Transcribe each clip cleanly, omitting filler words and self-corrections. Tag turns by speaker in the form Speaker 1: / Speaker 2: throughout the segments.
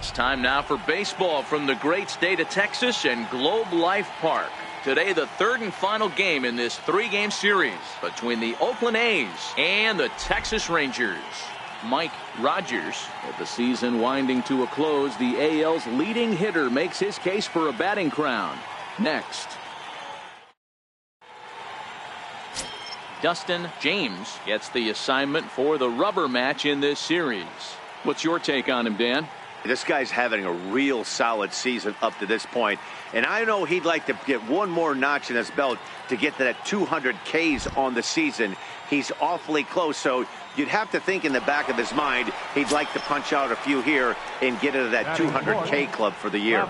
Speaker 1: It's time now for baseball from the great state of Texas and Globe Life Park. Today, the third and final game in this three-game series between the Oakland A's and the Texas Rangers. Mike Rogers, with the season winding to a close, the AL's leading hitter makes his case for a batting crown. Next. Dustin James gets the assignment for the rubber match in this series. What's your take on him, Dan?
Speaker 2: This guy's having a real solid season up to this point. And I know he'd like to get one more notch in his belt to get to that 200 Ks on the season. He's awfully close, so you'd have to think in the back of his mind he'd like to punch out a few here and get into that 200K club for the year.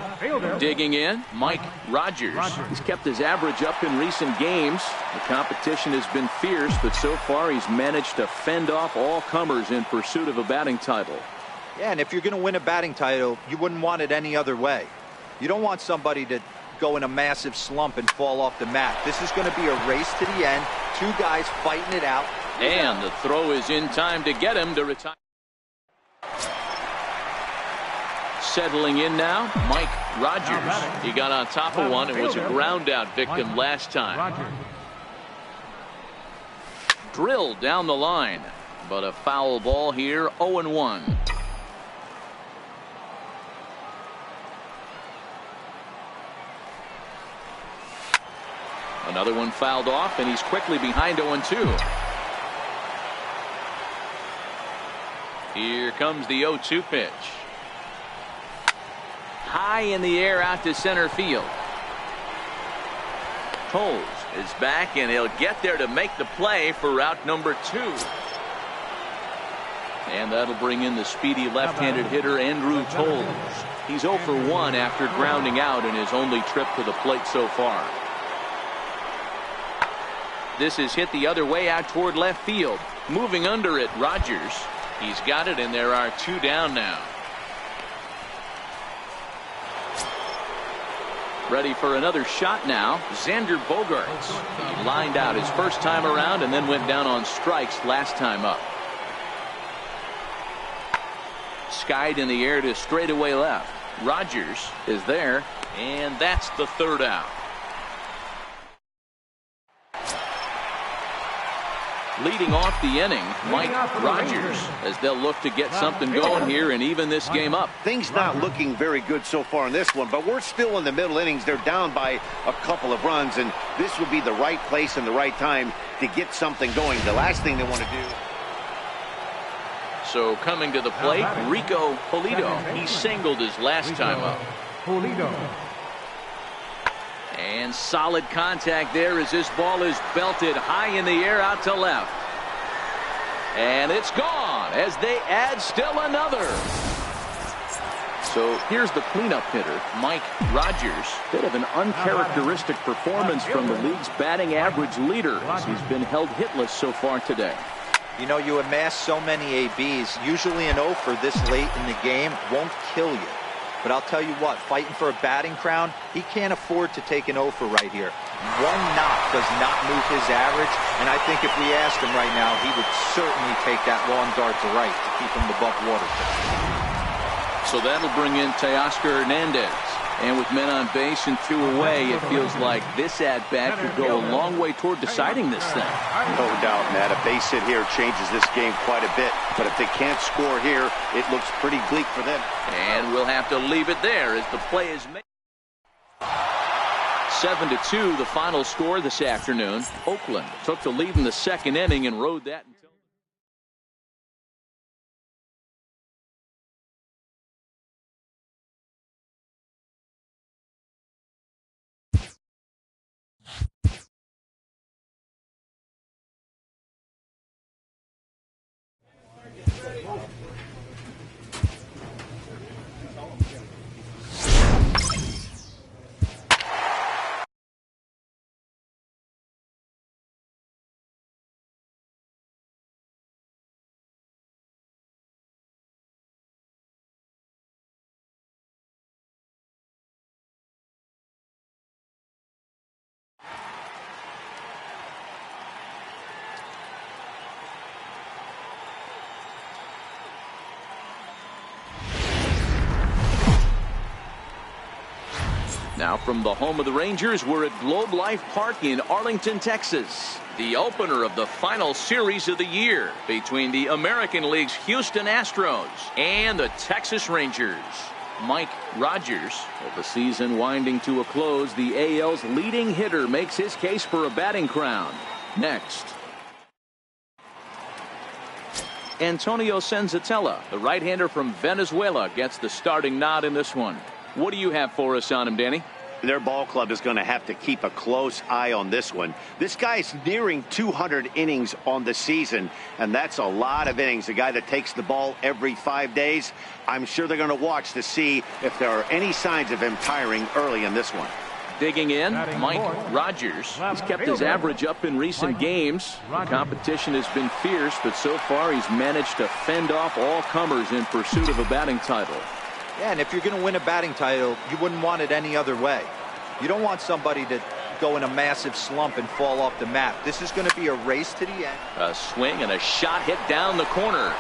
Speaker 1: Digging in, Mike Rogers. He's kept his average up in recent games. The competition has been fierce, but so far he's managed to fend off all comers in pursuit of a batting title.
Speaker 3: Yeah, and if you're going to win a batting title, you wouldn't want it any other way. You don't want somebody to go in a massive slump and fall off the mat. This is going to be a race to the end. Two guys fighting it out.
Speaker 1: And the throw is in time to get him to retire. Settling in now, Mike Rogers. He got on top of one and was a ground out victim last time. Drilled down the line, but a foul ball here, 0-1. Another one fouled off, and he's quickly behind 0-2. Here comes the 0-2 pitch. High in the air out to center field. Toles is back, and he'll get there to make the play for route number 2. And that'll bring in the speedy left-handed hitter Andrew Toles. He's 0 for 1 after grounding out in his only trip to the plate so far. This is hit the other way out toward left field. Moving under it, Rogers. He's got it, and there are 2 down now. Ready for another shot now, Xander Bogaerts. He lined out his first time around and then went down on strikes last time up. Skied in the air to straightaway left. Rogers is there, and that's the third out. Leading off the inning, Mike Rogers, as they'll look to get something going here and even this game up.
Speaker 2: Things not looking very good so far in this one, but we're still in the middle innings. They're down by a couple of runs, and this would be the right place and the right time to get something going. The last thing they want to do.
Speaker 1: So coming to the plate, Rico Pulido. He singled his last time up. And solid contact there as this ball is belted high in the air out to left. And it's gone as they add still another. So here's the cleanup hitter, Mike Rogers. Bit of an uncharacteristic performance from the league's batting average leader as he's been held hitless so far today.
Speaker 3: You know, you amass so many ABs. Usually an 0 for this late in the game won't kill you. But I'll tell you what, fighting for a batting crown, he can't afford to take an 0 for right here. One knock does not move his average, and I think if we asked him right now, he would certainly take that long dart to right to keep him above water.
Speaker 1: So that'll bring in Teoscar Hernandez. And with men on base and 2 away, it feels like this at-bat could go a long way toward deciding this thing.
Speaker 2: No doubt, Matt. A base hit here changes this game quite a bit. But if they can't score here, it looks pretty bleak for them.
Speaker 1: And we'll have to leave it there as the play is made. 7-2, the final score this afternoon. Oakland took the lead in the second inning and rode that until Now from the home of the Rangers, we're at Globe Life Park in Arlington, Texas. The opener of the final series of the year between the American League's Houston Astros and the Texas Rangers. Mike Rogers. With the season winding to a close, the AL's leading hitter makes his case for a batting crown. Next, Antonio Senzatella, the right-hander from Venezuela, gets the starting nod in this one. What do you have for us on him, Danny?
Speaker 2: Their ball club is going to have to keep a close eye on this one. This guy's nearing 200 innings on the season, and that's a lot of innings. A guy that takes the ball every 5 days. I'm sure they're going to watch to see if there are any signs of him tiring early in this one.
Speaker 1: Digging in, Mike Rogers. He's kept his average up in recent games. The competition has been fierce, but so far he's managed to fend off all comers in pursuit of a batting title.
Speaker 3: Yeah, and if you're going to win a batting title, you wouldn't want it any other way. You don't want somebody to go in a massive slump and fall off the map. This is going to be a race to the end.
Speaker 1: A swing and a shot hit down the corner.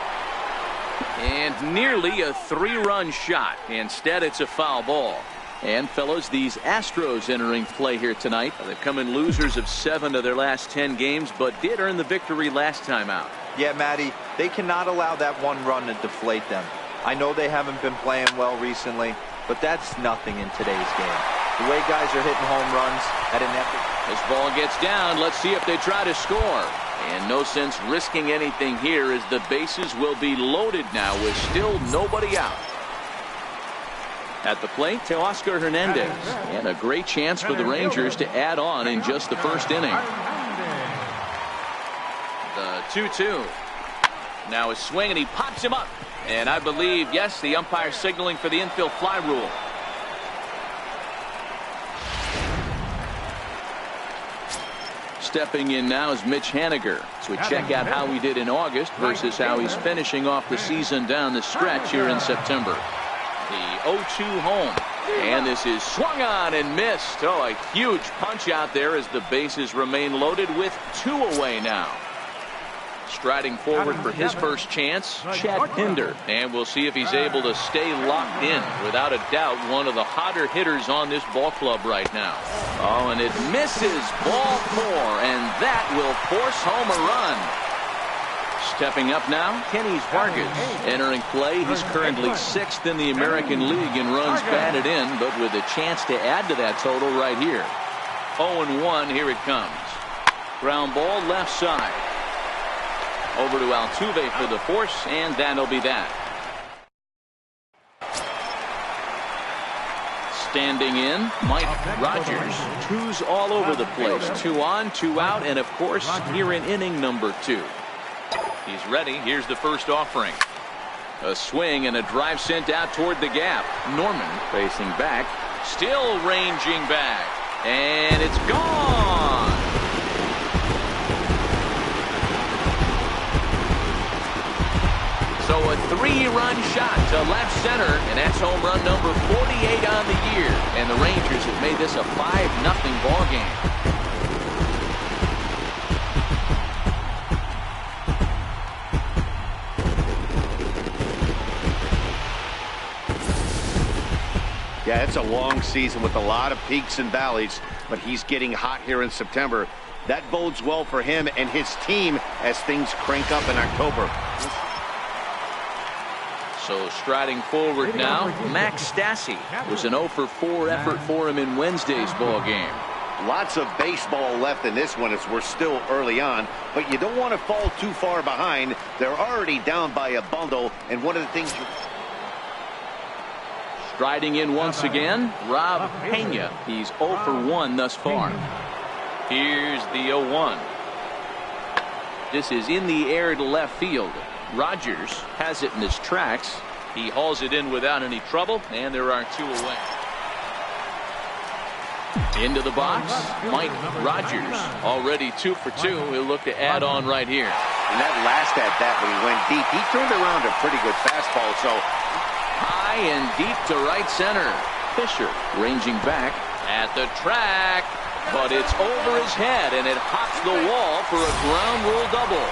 Speaker 1: And nearly a 3-run shot. Instead, it's a foul ball. And, fellas, these Astros entering play here tonight. They've come in losers of 7 of their last 10 games, but did earn the victory last time out.
Speaker 3: Yeah, Matty, they cannot allow that one run to deflate them. I know they haven't been playing well recently, but that's nothing in today's game. The way guys are hitting home runs at an epic.
Speaker 1: This ball gets down. Let's see if they try to score. And no sense risking anything here as the bases will be loaded now with still nobody out. At the plate, Teoscar Hernandez. And a great chance for the Rangers to add on in just the first inning. The 2-2. Now a swing, and he pops him up. And I believe, yes, the umpire signaling for the infield fly rule. Stepping in now is Mitch Haniger. So we check out how he did in August versus how he's finishing off the season down the stretch here in September. The 0-2 home. And this is swung on and missed. Oh, a huge punch out there as the bases remain loaded with 2 away now. Striding forward for his first chance, Chad Pinder. And we'll see if he's able to stay locked in. Without a doubt, one of the hotter hitters on this ball club right now. Oh, and it misses. Ball 4, and that will force home a run. Stepping up now, Kenny Vargas entering play. He's currently 6th in the American League in runs batted in, but with a chance to add to that total right here. 0-1, here it comes. Ground ball left side. Over to Altuve for the force, and that'll be that. Standing in, Mike Rogers. 2s all over the place. 2 on, 2 out, and of course, here in inning number 2. He's ready. Here's the first offering. A swing and a drive sent out toward the gap. Norman facing back. Still ranging back. And it's gone. So a 3-run shot to left center, and that's home run number 48 on the year. And the Rangers have made this a 5-0 ball game.
Speaker 2: Yeah, it's a long season with a lot of peaks and valleys, but he's getting hot here in September. That bodes well for him and his team as things crank up in October.
Speaker 1: So striding forward now, Max Stassi. Was an 0-for-4 effort for him in Wednesday's ball game.
Speaker 2: Lots of baseball left in this one as we're still early on, but you don't want to fall too far behind. They're already down by a bundle, and one of the things
Speaker 1: Striding in once again, Rob Pena. He's 0-for-1 thus far. Here's the 0-1. This is in the air to left field. Rogers has it in his tracks. He hauls it in without any trouble, and there are 2 away. Into the box, Mike Rogers. Already 2 for 2. He'll look to add on right here.
Speaker 2: And that last at-bat when he went deep, he turned around a pretty good fastball. So
Speaker 1: high and deep to right center. Fisher ranging back at the track, but it's over his head, and it hops the wall for a ground rule double.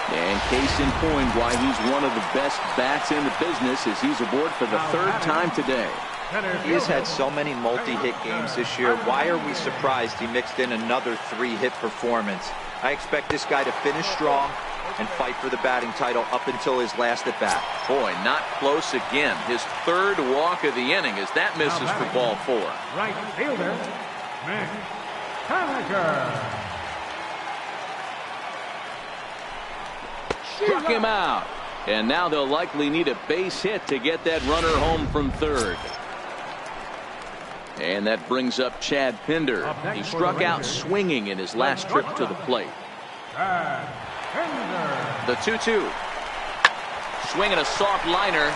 Speaker 1: And case in point why he's one of the best bats in the business as he's aboard for the 3rd time today.
Speaker 3: He has had so many multi-hit games this year. Why are we surprised he mixed in another 3-hit performance? I expect this guy to finish strong and fight for the batting title up until his last at bat.
Speaker 1: Boy, not close again. His third walk of the inning as that misses for ball 4.
Speaker 4: Right fielder, Haniger.
Speaker 1: Struck him out. And now they'll likely need a base hit to get that runner home from third. And that brings up Chad Pinder. He struck out swinging in his last trip to the plate. The 2-2. Swinging a soft liner.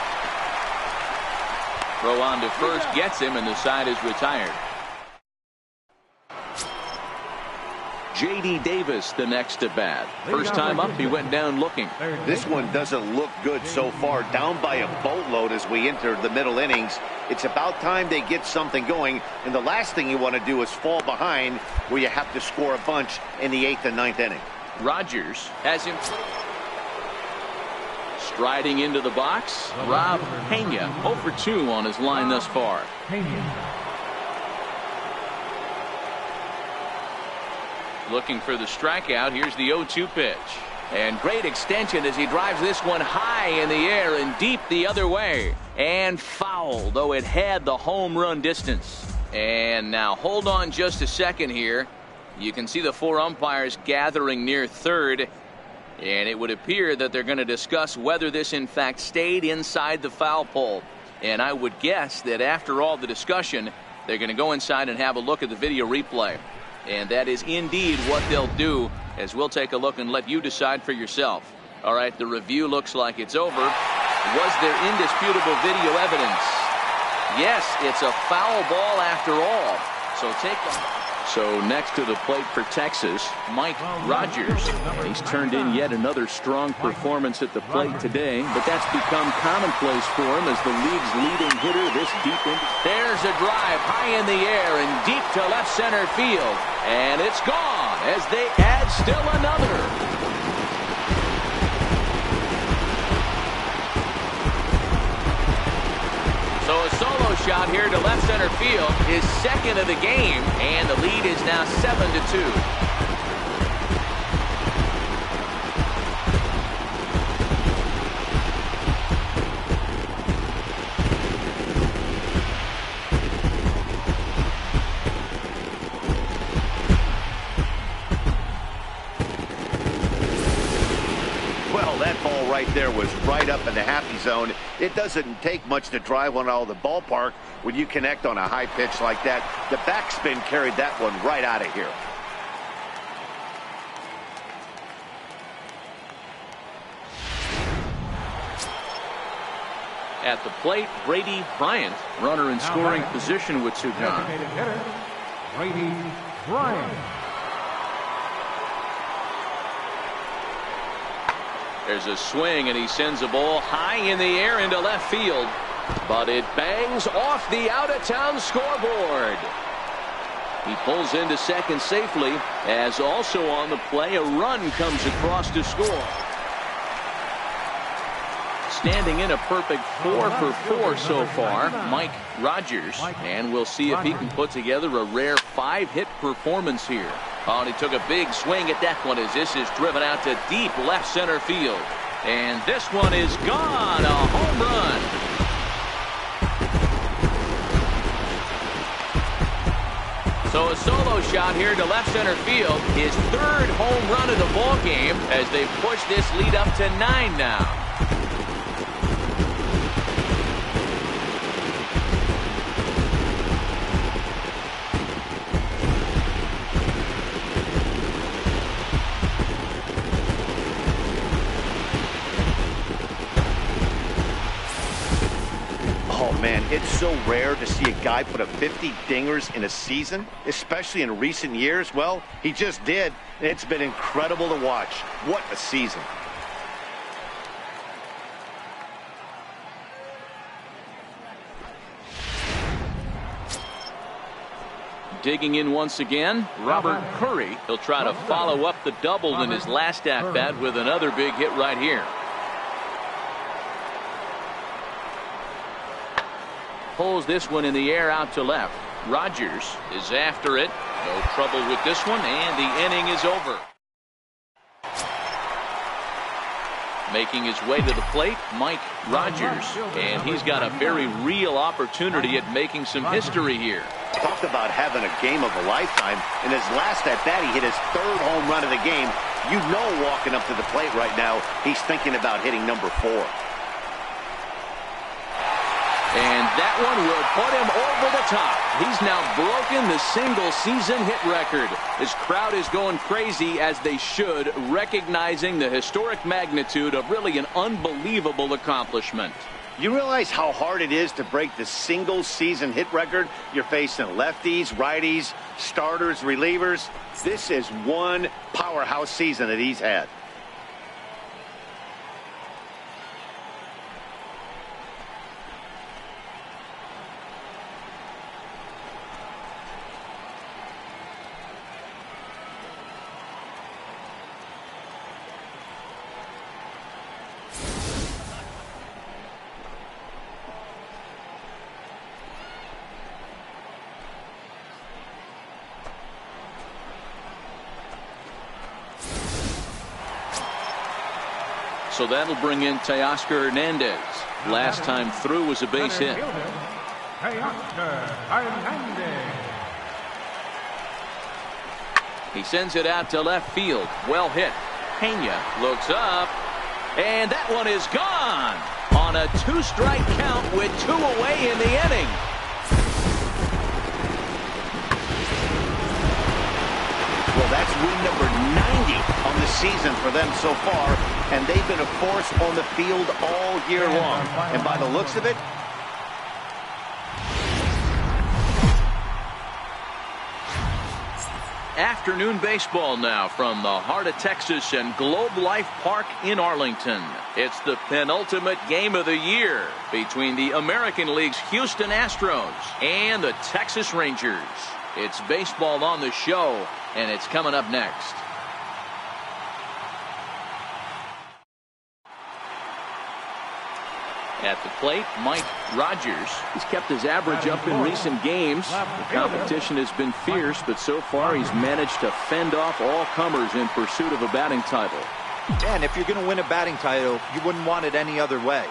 Speaker 1: Throw on to first gets him, and the side is retired. J.D. Davis the next to bat. First time up, he went down looking.
Speaker 2: This one doesn't look good so far. Down by a boatload as we enter the middle innings. It's about time they get something going. And the last thing you want to do is fall behind where you have to score a bunch in the 8th and 9th inning.
Speaker 1: Rogers has him striding into the box. Rob Pena 0 for 2 on his line thus far. Looking for the strikeout. Here's the 0-2 pitch. And great extension as he drives this one high in the air and deep the other way. And foul, though it had the home run distance. And now hold on just a second here. You can see the 4 umpires gathering near third. And it would appear that they're going to discuss whether this in fact stayed inside the foul pole. And I would guess that after all the discussion, they're going to go inside and have a look at the video replay. And that is indeed what they'll do, as we'll take a look and let you decide for yourself. All right, the review looks like it's over. Was there indisputable video evidence? Yes, it's a foul ball after all. So next to the plate for Texas, Mike Rogers. And he's turned in yet another strong performance at the plate today, but that's become commonplace for him as the league's leading hitter this deep in. There's a drive high in the air and deep to left center field. And it's gone as they add still another. So a solo shot here to left center field, his second of the game, and the lead is now 7-2.
Speaker 2: Right there was right up in the happy zone. It doesn't take much to drive one out of the ballpark when you connect on a high pitch like that. The backspin carried that one right out of here.
Speaker 1: At the plate, Brady Bryant, runner in scoring position with 2 gone.
Speaker 4: Brady Bryant.
Speaker 1: There's a swing, and he sends a ball high in the air into left field. But it bangs off the out-of-town scoreboard. He pulls into second safely, as also on the play, a run comes across to score. Standing in a perfect 4 for 4 so far, Mike Rogers. And we'll see if he can put together a rare 5-hit performance here. Oh, and he took a big swing at that one as this is driven out to deep left center field. And this one is gone, a home run. So a solo shot here to left center field, his 3rd home run of the ball game as they push this lead up to 9 now.
Speaker 2: Man, it's so rare to see a guy put up 50 dingers in a season, especially in recent years. Well, he just did. It's been incredible to watch. What a season.
Speaker 1: Digging in once again, Robert Curry. He'll try to follow up the double in his last at-bat with another big hit right here. pulls this one in the air out to left. Rogers is after it. No trouble with this one, and the inning is over. Making his way to the plate, Mike Rogers, and he's got a very real opportunity at making some history here.
Speaker 2: Talk about having a game of a lifetime. In his last at bat, he hit his 3rd home run of the game. You know, walking up to the plate right now, he's thinking about hitting number 4.
Speaker 1: And that one will put him over the top. He's now broken the single-season hit record. His crowd is going crazy, as they should, recognizing the historic magnitude of really an unbelievable accomplishment.
Speaker 2: You realize how hard it is to break the single-season hit record? You're facing lefties, righties, starters, relievers. This is one powerhouse season that he's had.
Speaker 1: So that'll bring in Teoscar Hernandez. Last time through was a base hit. He sends it out to left field. Well hit. Pena looks up, and that one is gone on a 2-strike count with 2 away in the inning.
Speaker 2: Well, that's win number 90 on the season for them so far, and they've been a force on the field all year long. And by the looks of it,
Speaker 1: Afternoon baseball now from the heart of Texas and Globe Life Park in Arlington. It's the penultimate game of the year between the American League's Houston Astros and the Texas Rangers. It's baseball on the show, and it's coming up next. At the plate, Mike Rogers. He's kept his average up in recent games. The competition has been fierce, but so far he's managed to fend off all comers in pursuit of a batting title.
Speaker 3: And if you're going to win a batting title, you wouldn't want it any other way.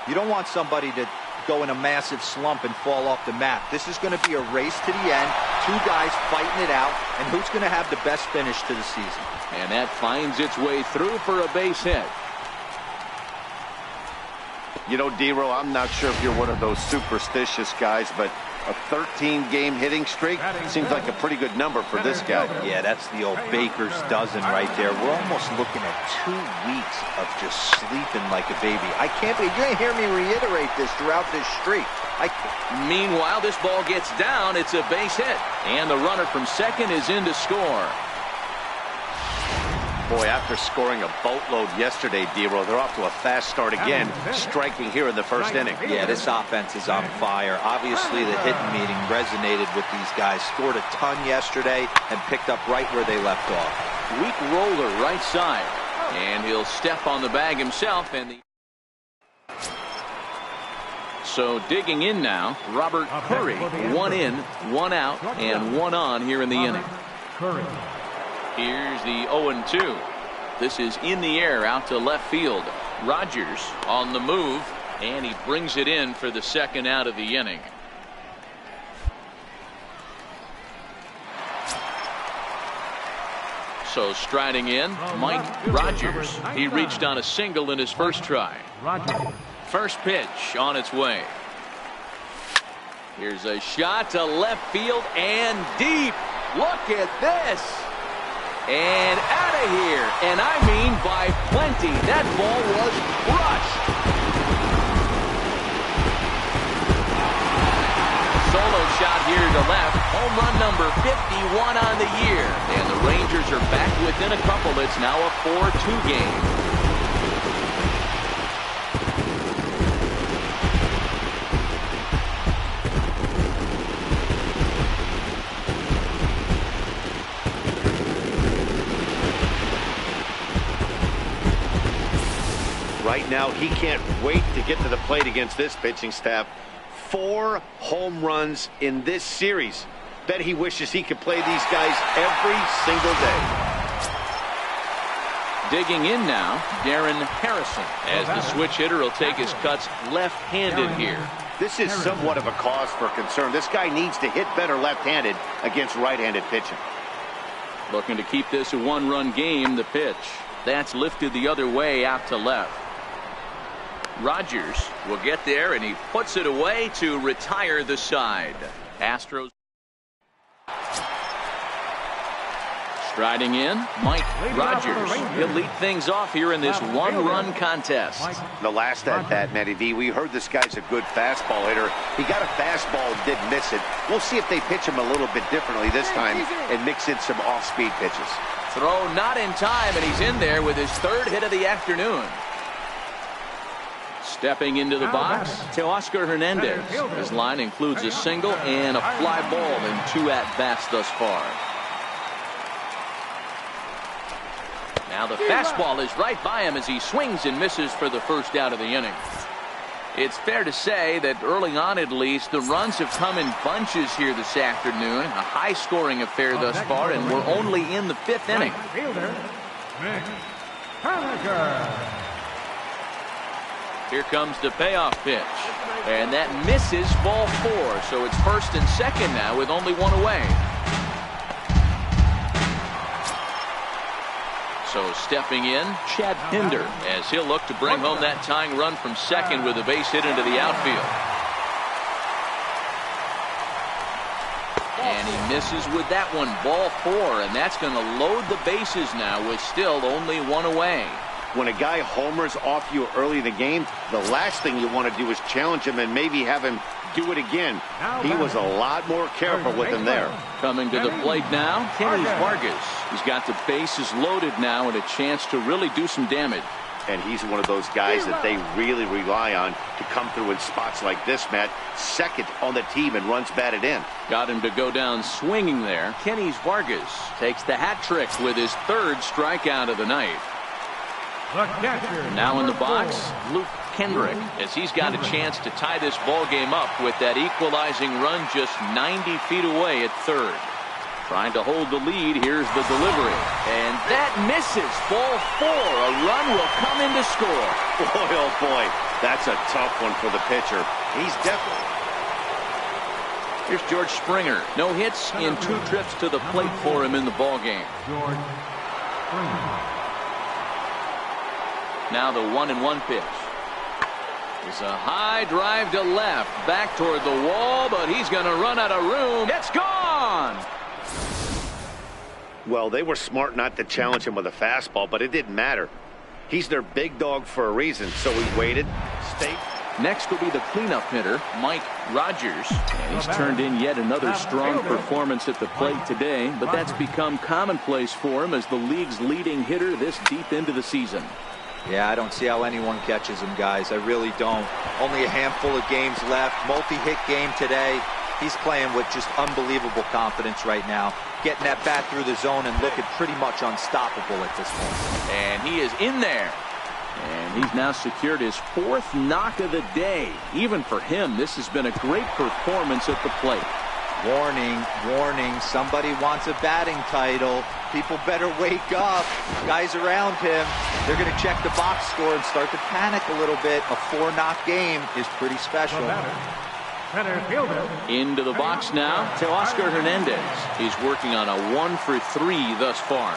Speaker 3: You don't want somebody to go in a massive slump and fall off the map. This is going to be a race to the end. 2 guys fighting it out, and who's going to have the best finish to the season?
Speaker 1: And that finds its way through for a base hit.
Speaker 2: you know, D-Row, I'm not sure if you're one of those superstitious guys, but a 13-game hitting streak seems like a pretty good number for this guy.
Speaker 3: Yeah, that's the old baker's dozen right there. We're almost looking at 2 weeks of just sleeping like a baby. I can't be. You're going to hear me reiterate this throughout this streak.
Speaker 1: Meanwhile, this ball gets down. It's a base hit. And the runner from second is in to score.
Speaker 2: Boy, after scoring a boatload yesterday, D-Row, they're off to a fast start again, striking here in the first inning.
Speaker 3: Yeah, this offense is on fire. Obviously, the hitting meeting resonated with these guys. Scored a ton yesterday and picked up right where they left off.
Speaker 1: Weak roller right side. And he'll step on the bag himself. So digging in now, Robert Curry. 1 in, 1 out, and 1 on here in the inning. Here's the 0-2. This is in the air out to left field. Rogers on the move, and he brings it in for the second out of the inning. So striding in, Mike Rogers. He reached on a single in his first try. First pitch on its way. Here's a shot to left field and deep. Look at this. And out of here. And I mean by plenty. That ball was crushed. Solo shot here to left. Home run number 51 on the year. And the Rangers are back within a couple. It's now a 4-2 game.
Speaker 2: Right now, he can't wait to get to the plate against this pitching staff. 4 home runs in this series. Bet he wishes he could play these guys every single day.
Speaker 1: Digging in now, Darren Harrison, as the switch hitter will take his cuts left-handed here.
Speaker 2: This is somewhat of a cause for concern. This guy needs to hit better left-handed against right-handed pitching.
Speaker 1: Looking to keep this a one-run game. The pitch. That's lifted the other way out to left. Rogers will get there, and he puts it away to retire the side. Astros. Striding in, Mike Rogers. He'll lead things off here in this one-run contest.
Speaker 2: The last at bat, Matty V, we heard this guy's a good fastball hitter. He got a fastball and didn't miss it. We'll see if they pitch him a little bit differently this time and mix in some off-speed pitches.
Speaker 1: Throw not in time, and he's in there with his 3rd hit of the afternoon. Stepping into the box, Teoscar Hernandez. His line includes a single and a fly ball in 2 at-bats thus far. Now the fastball is right by him as he swings and misses for the first out of the inning. It's fair to say that early on, at least, the runs have come in bunches here this afternoon. A high-scoring affair thus far, and we're only in the 5th inning. Here comes the payoff pitch. And that misses, ball 4. So it's 1st and 2nd now with only 1 away. So stepping in, Chad Pinder, as he'll look to bring home that tying run from 2nd with a base hit into the outfield. And he misses with that one, ball 4, and that's going to load the bases now with still only 1 away.
Speaker 2: When a guy homers off you early in the game, the last thing you want to do is challenge him and maybe have him do it again. He was a lot more careful with him there.
Speaker 1: Coming to the plate now, Kenny Vargas. He's got the bases loaded now and a chance to really do some damage.
Speaker 2: And he's one of those guys that they really rely on to come through in spots like this, Matt. 2nd on the team and runs batted in. Got him to go down swinging there.
Speaker 1: Kenny Vargas takes the hat trick with his 3rd strikeout of the night. Now in the box, Luke Kendrick, as he's got a chance to tie this ball game up with that equalizing run just 90 feet away at 3rd. Trying to hold the lead. Here's the delivery. And that misses. Ball 4. A run will come in to score.
Speaker 2: Boy, oh boy. That's a tough one for the pitcher. He's definitely.
Speaker 1: Here's George Springer. No hits in 2 trips to the plate for him in the ball game.
Speaker 4: George Springer.
Speaker 1: Now the 1-1 pitch. It's a high drive to left. Back toward the wall, but he's going to run out of room. It's gone!
Speaker 2: Well, they were smart not to challenge him with a fastball, but it didn't matter. He's their big dog for a reason, so he waited, stayed.
Speaker 1: Next will be the cleanup hitter, Mike Rogers. And he's turned in yet another strong performance at the plate today, but that's become commonplace for him as the league's leading hitter this deep into the season.
Speaker 3: Yeah, I don't see how anyone catches him, guys. I really don't. Only a handful of games left. Multi-hit game today. He's playing with just unbelievable confidence right now. Getting that bat through the zone and looking pretty much unstoppable at this point.
Speaker 1: And he is in there. And he's now secured his 4th knock of the day. Even for him, this has been a great performance at the plate.
Speaker 3: Warning, warning, somebody wants a batting title. People better wake up. Guys around him, they're going to check the box score and start to panic a little bit. A 4-knock game is pretty special.
Speaker 1: Into the box now, Teoscar Hernandez. He's working on a 1-for-3 thus far.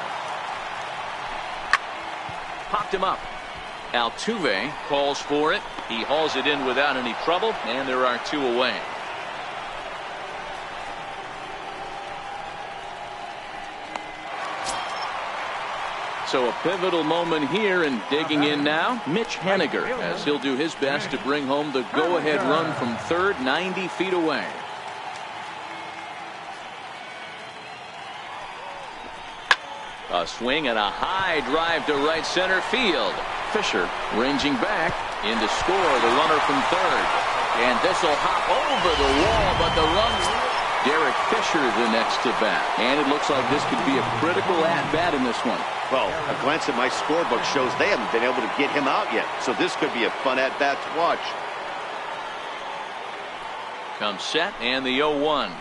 Speaker 1: Popped him up. Altuve calls for it. He hauls it in without any trouble, and there are 2 away. So a pivotal moment here, and digging in now, Mitch Haniger, as he'll do his best to bring home the go-ahead run from 3rd, 90 feet away. A swing and a high drive to right center field. Fisher ranging back in to score the runner from 3rd. And this will hop over the wall, but the run. Derek Fisher the next to bat. And it looks like this could be a critical at-bat in this one.
Speaker 2: Well, a glance at my scorebook shows they haven't been able to get him out yet. So this could be a fun at-bat to watch.
Speaker 1: Comes set and the 0-1.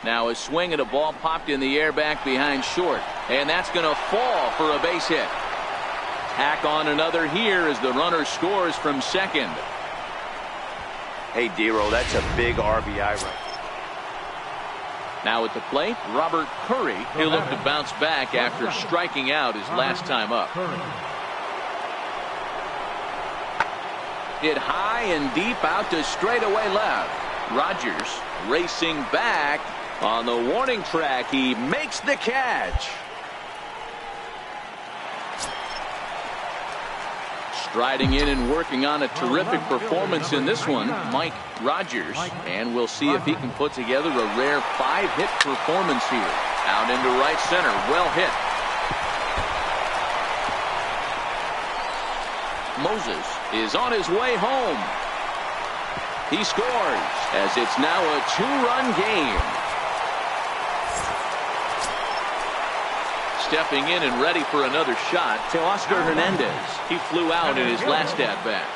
Speaker 1: Now a swing and a ball popped in the air back behind short. And that's going to fall for a base hit. Tack on another here as the runner scores from second.
Speaker 2: Hey, Dero, that's a big RBI right.
Speaker 1: Now at the plate, Robert Curry. He'll look to bounce back after striking out his last time up. Hit high and deep out to straightaway left. Rogers racing back on the warning track. He makes the catch. Striding in and working on a terrific performance in this one, Mike Rogers. And we'll see if he can put together a rare 5-hit performance here. Out into right center. Well hit. Moses is on his way home. He scores as it's now a 2-run game. Stepping in and ready for another shot, Teoscar Hernandez. He flew out in his last at-bat.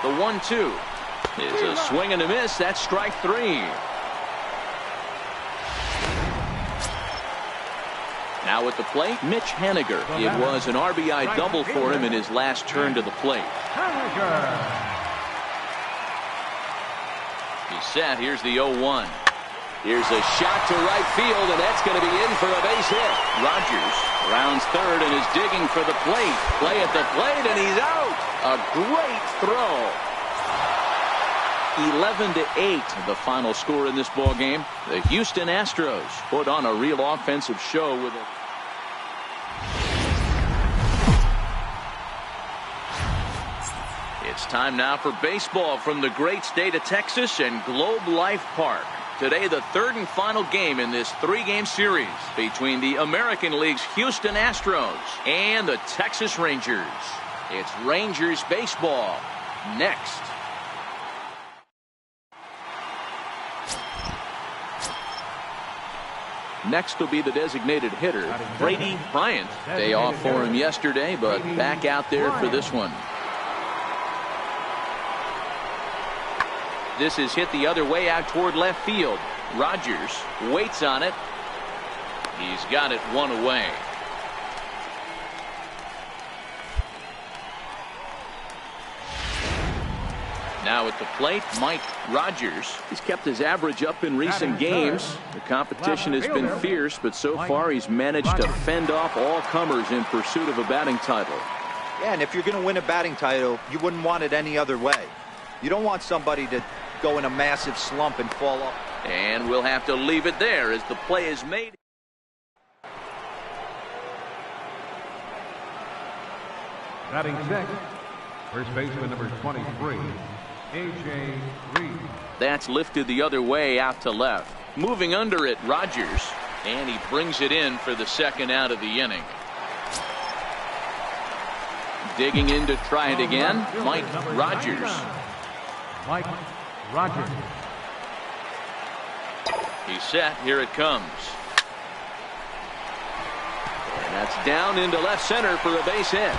Speaker 1: The 1-2 is a swing and a miss. That's strike 3. Now at the plate, Mitch Haniger. It was an RBI double for him in his last turn to the plate. He's set. Here's the 0-1. Here's a shot to right field, and that's going to be in for a base hit. Rogers rounds third and is digging for the plate. Play at the plate, and he's out. A great throw. 11-8, the final score in this ball game. The Houston Astros put on a real offensive show with a... It's time now for baseball from the great state of Texas and Globe Life Park. Today, the third and final game in this 3-game series between the American League's Houston Astros and the Texas Rangers. It's Rangers baseball next. Next will be the designated hitter, Brady Bryant. Day off for him yesterday, but back out there for this one. This is hit the other way out toward left field. Rogers waits on it. He's got it one away. Now at the plate, Mike Rogers. He's kept his average up in recent games. The competition has been fierce, but so far he's managed to fend off all comers in pursuit of a batting title.
Speaker 3: Yeah, and if you're going to win a batting title, you wouldn't want it any other way. You don't want somebody to go in a massive slump and fall off.
Speaker 1: And we'll have to leave it there as the play is made.
Speaker 4: Batting sixth, first baseman number 23, A.J. Reed.
Speaker 1: That's lifted the other way out to left. Moving under it, Rogers. And he brings it in for the second out of the inning. Digging in to try it again, Mike Rogers.
Speaker 4: Mike Rogers.
Speaker 1: He's set. Here it comes. And that's down into left center for a base hit.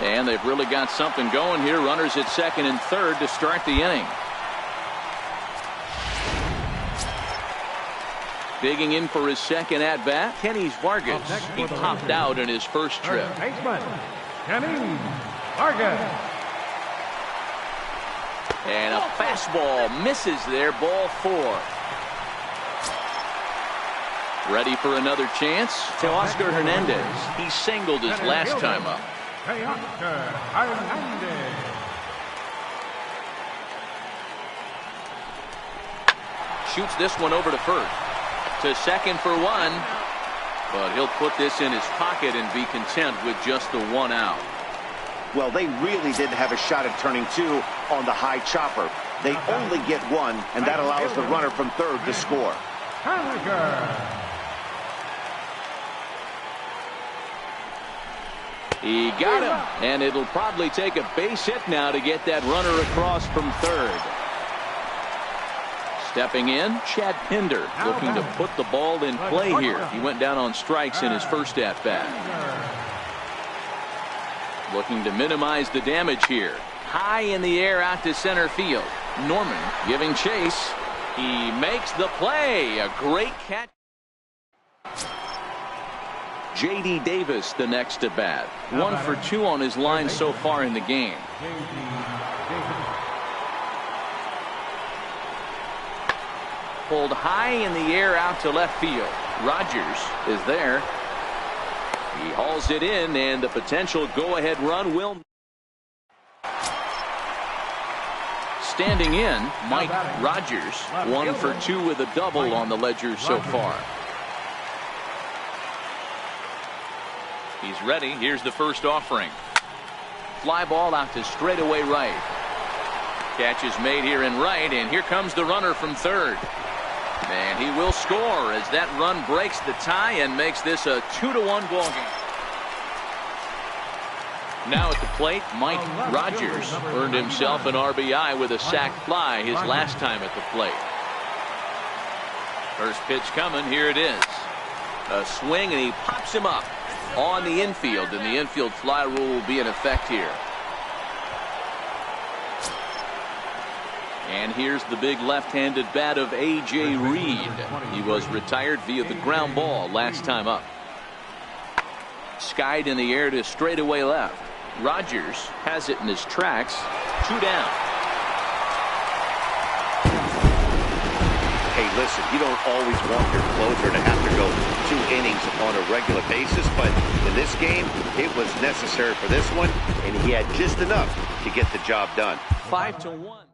Speaker 1: And they've really got something going here. Runners at second and third to start the inning. Digging in for his second at bat, Kenny Vargas. He popped out in his first trip.
Speaker 4: Baseman, Kenny Vargas.
Speaker 1: And a fastball misses there, ball 4. Ready for another chance? Teoscar Hernandez. He singled his last time up.
Speaker 4: Teoscar Hernandez.
Speaker 1: Shoots this one over to first. To second for 1. But he'll put this in his pocket and be content with just the 1 out.
Speaker 2: Well, they really didn't have a shot at turning 2 on the high chopper. They only get 1, and that allows the runner from third to score.
Speaker 1: He got him, and it'll probably take a base hit now to get that runner across from third. Stepping in, Chad Pinder, looking to put the ball in play here. He went down on strikes in his first at-bat. Looking to minimize the damage here. High in the air out to center field. Norman giving chase. He makes the play. A great catch. J.D. Davis the next at bat. 1 for 2 on his line so far in the game. Pulled high in the air out to left field. Rogers is there. He hauls it in, and the potential go-ahead run will. Standing in, Mike Rogers. 1 for 2 with a double on the ledger so far. He's ready. Here's the first offering. Fly ball out to straightaway right. Catch is made here in right, and here comes the runner from third. And he will score as that run breaks the tie and makes this a 2-1 ball game. Now at the plate, Mike Rogers earned himself an RBI with a sac fly his last time at the plate. First pitch coming. Here it is. A swing, and he pops him up on the infield, and the infield fly rule will be in effect here. And here's the big left-handed bat of A.J. Reed. He was retired via the ground ball last time up. Skied in the air to straightaway left. Rogers has it in his tracks. 2 down.
Speaker 2: Hey, listen, you don't always want your closer to have to go 2 innings on a regular basis, but in this game, it was necessary for this one, and he had just enough to get the job done.
Speaker 1: 5-1.